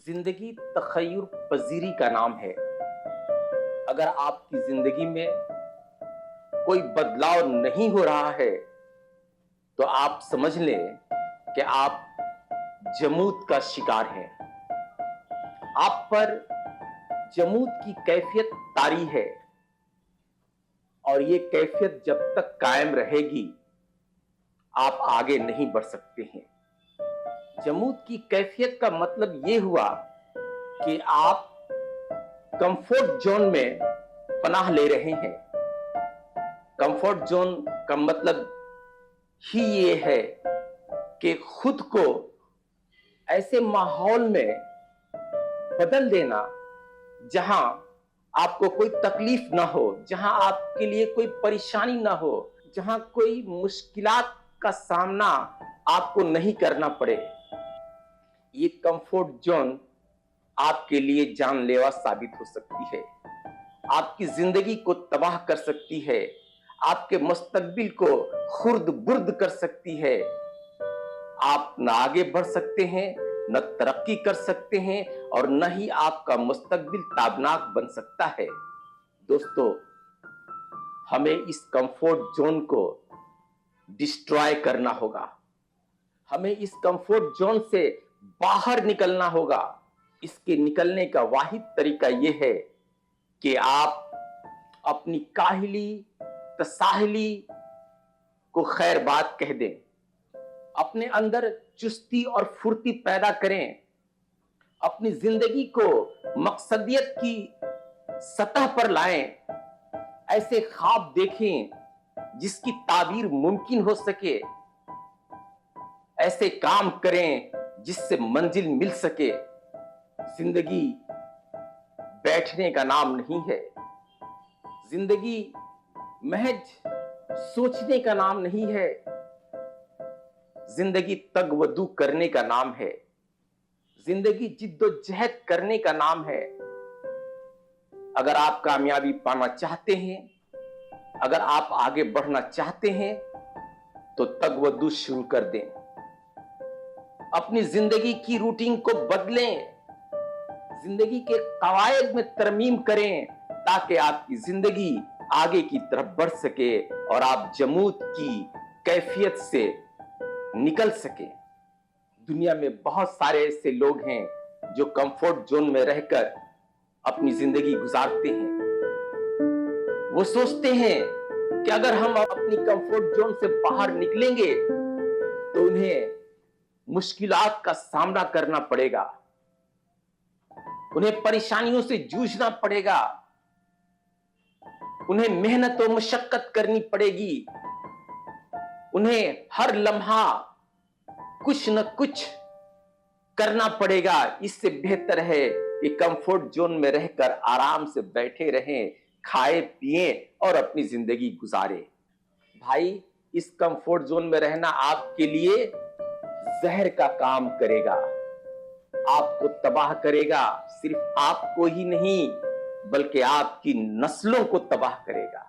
जिंदगी तखय्युर पजीरी का नाम है। अगर आपकी जिंदगी में कोई बदलाव नहीं हो रहा है तो आप समझ लें कि आप जमूत का शिकार हैं। आप पर जमूत की कैफियत तारी है और ये कैफियत जब तक कायम रहेगी आप आगे नहीं बढ़ सकते हैं। जमूत की कैफियत का मतलब ये हुआ कि आप कंफर्ट जोन में पनाह ले रहे हैं। कंफर्ट जोन का मतलब ही ये है कि खुद को ऐसे माहौल में बदल देना जहां आपको कोई तकलीफ ना हो, जहां आपके लिए कोई परेशानी ना हो, जहां कोई मुश्किलात का सामना आपको नहीं करना पड़े। ये कंफर्ट जोन आपके लिए जानलेवा साबित हो सकती है, आपकी जिंदगी को तबाह कर सकती है, आपके मुस्तकबिल को खुर्द बुर्द कर सकती है। आप न आगे बढ़ सकते हैं, न तरक्की कर सकते हैं और न ही आपका मुस्तकबिल ताबनाक बन सकता है। दोस्तों, हमें इस कंफर्ट जोन को डिस्ट्रॉय करना होगा। हमें इस कंफर्ट जोन से बाहर निकलना होगा। इसके निकलने का वाहिद तरीका यह है कि आप अपनी काहिली तसाहली को खैर बात कह दें, अपने अंदर चुस्ती और फुर्ती पैदा करें, अपनी जिंदगी को मकसदियत की सतह पर लाएं, ऐसे ख्वाब देखें जिसकी ताबीर मुमकिन हो सके, ऐसे काम करें जिससे मंजिल मिल सके। जिंदगी बैठने का नाम नहीं है, जिंदगी महज सोचने का नाम नहीं है, जिंदगी तगवदू करने का नाम है, जिंदगी जिद्दोजहद करने का नाम है। अगर आप कामयाबी पाना चाहते हैं, अगर आप आगे बढ़ना चाहते हैं तो तगवदू शुरू कर दें। अपनी जिंदगी की रूटीन को बदलें, जिंदगी के कवायद में तरमीम करें ताकि आपकी जिंदगी आगे की तरफ बढ़ सके और आप जमूत की कैफियत से निकल सके। दुनिया में बहुत सारे ऐसे लोग हैं जो कंफर्ट जोन में रहकर अपनी जिंदगी गुजारते हैं। वो सोचते हैं कि अगर हम अपनी कंफर्ट जोन से बाहर निकलेंगे तो उन्हें मुश्किलात का सामना करना पड़ेगा, उन्हें परेशानियों से जूझना पड़ेगा, उन्हें मेहनत और मशक्कत करनी पड़ेगी, उन्हें हर लम्हा कुछ न कुछ करना पड़ेगा। इससे बेहतर है कि कंफर्ट जोन में रहकर आराम से बैठे रहें, खाए पिए और अपनी जिंदगी गुजारें। भाई, इस कंफर्ट जोन में रहना आपके लिए जहर का काम करेगा, आपको तबाह करेगा। सिर्फ आपको ही नहीं बल्कि आपकी नस्लों को तबाह करेगा।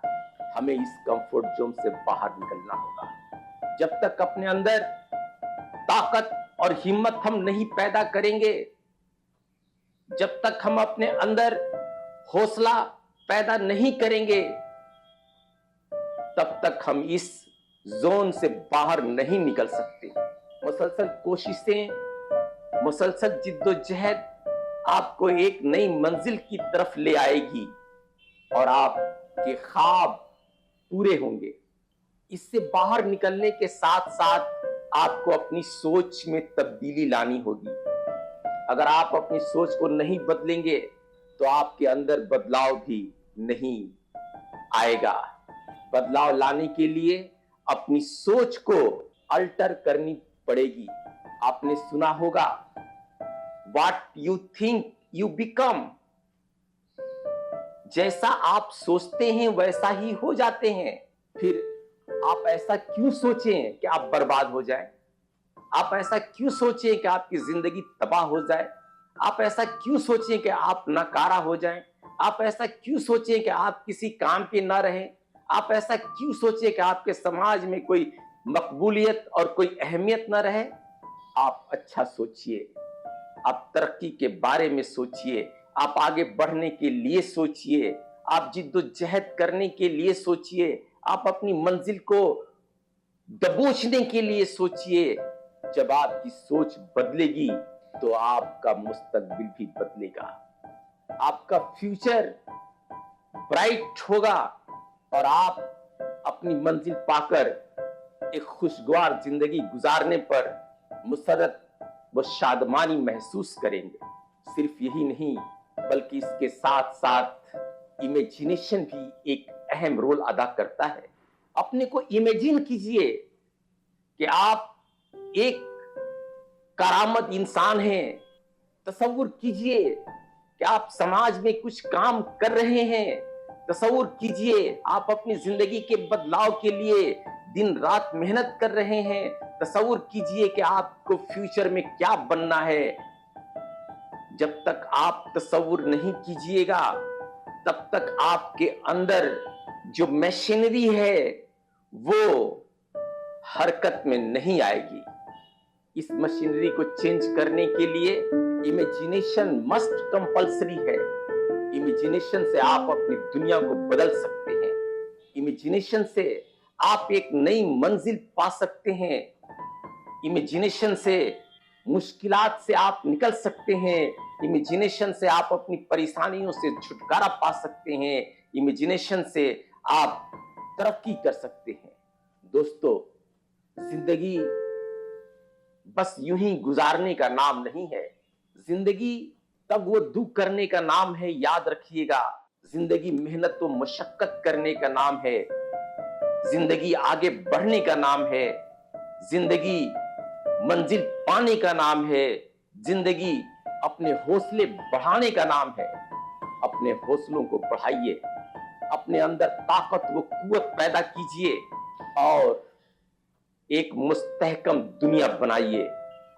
हमें इस कंफर्ट जोन से बाहर निकलना होगा। जब तक अपने अंदर ताकत और हिम्मत हम नहीं पैदा करेंगे, जब तक हम अपने अंदर हौसला पैदा नहीं करेंगे, तब तक हम इस जोन से बाहर नहीं निकल सकते। मुसलसल कोशिशें, मुसलसल जिद्दोजहद आपको एक नई मंजिल की तरफ ले आएगी और आपके ख्वाब पूरे होंगे। इससे बाहर निकलने के साथ साथ आपको अपनी सोच में तब्दीली लानी होगी। अगर आप अपनी सोच को नहीं बदलेंगे तो आपके अंदर बदलाव भी नहीं आएगा। बदलाव लाने के लिए अपनी सोच को अल्टर करनी पड़ेगी। आपने सुना होगा, What you think you become। जैसा आप सोचते हैं वैसा ही हो जाते हैं। फिर आप ऐसा क्यों सोचें कि आप बर्बाद हो जाएं? आप ऐसा क्यों सोचें कि आपकी जिंदगी तबाह हो जाए? आप ऐसा क्यों सोचें कि आप नाकारा हो जाएं? आप ऐसा क्यों सोचें कि आप किसी काम के ना रहें? आप ऐसा क्यों सोचें कि आपके समाज में कोई मकबूलियत और कोई अहमियत ना रहे? आप अच्छा सोचिए, आप तरक्की के बारे में सोचिए, आप आगे बढ़ने के लिए सोचिए, आप जिद्दोजहद करने के लिए सोचिए, आप अपनी मंजिल को दबोचने के लिए सोचिए। जब आपकी सोच बदलेगी तो आपका मुस्तकबिल भी बदलेगा, आपका फ्यूचर ब्राइट होगा और आप अपनी मंजिल पाकर एक खुशगवार जिंदगी गुजारने पर मुसर्रत व शादमानी महसूस करेंगे। सिर्फ यही नहीं, बल्कि इसके साथ साथ इमेजिनेशन भी एक अहम रोल अदा करता है। अपने को इमेजिन कीजिए कि आप एक करामत इंसान हैं। तसव्वुर कीजिए कि आप समाज में कुछ काम कर रहे हैं। तसव्वुर कीजिए आप अपनी जिंदगी के बदलाव के लिए दिन रात मेहनत कर रहे हैं। तसव्वुर कीजिए कि आपको फ्यूचर में क्या बनना है। जब तक आप तसव्वुर नहीं कीजिएगा, तब तक आपके अंदर जो मशीनरी है वो हरकत में नहीं आएगी। इस मशीनरी को चेंज करने के लिए इमेजिनेशन मस्ट कंपल्सरी है। इमेजिनेशन से आप अपनी दुनिया को बदल सकते हैं। इमेजिनेशन से आप एक नई मंजिल पा सकते हैं। इमेजिनेशन से मुश्किलात से आप निकल सकते हैं। इमेजिनेशन से आप अपनी परेशानियों से छुटकारा पा सकते हैं। इमेजिनेशन से आप तरक्की कर सकते हैं। दोस्तों, जिंदगी बस यूं ही गुजारने का नाम नहीं है। जिंदगी तब वो दुख करने का नाम है, याद रखिएगा। जिंदगी मेहनत व मशक्कत करने का नाम है। जिंदगी आगे बढ़ने का नाम है। जिंदगी मंजिल पाने का नाम है। जिंदगी अपने हौसले बढ़ाने का नाम है। अपने हौसलों को बढ़ाइए, अपने अंदर ताकत व कुव्वत पैदा कीजिए और एक मुस्तहकम दुनिया बनाइए।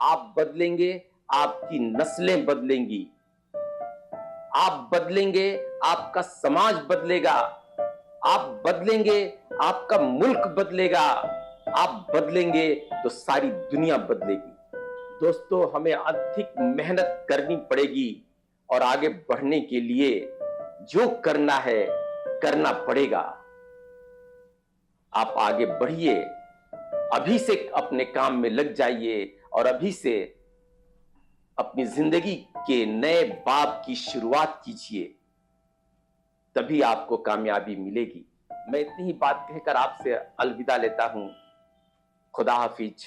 आप बदलेंगे, आपकी नस्लें बदलेंगी। आप बदलेंगे, आपका समाज बदलेगा। आप बदलेंगे, आपका मुल्क बदलेगा। आप बदलेंगे तो सारी दुनिया बदलेगी। दोस्तों, हमें अधिक मेहनत करनी पड़ेगी और आगे बढ़ने के लिए जो करना है करना पड़ेगा। आप आगे बढ़िए, अभी से अपने काम में लग जाइए और अभी से अपनी जिंदगी के नए बाब की शुरुआत कीजिए, तभी आपको कामयाबी मिलेगी। मैं इतनी ही बात कहकर आपसे अलविदा लेता हूं। खुदा हाफिज।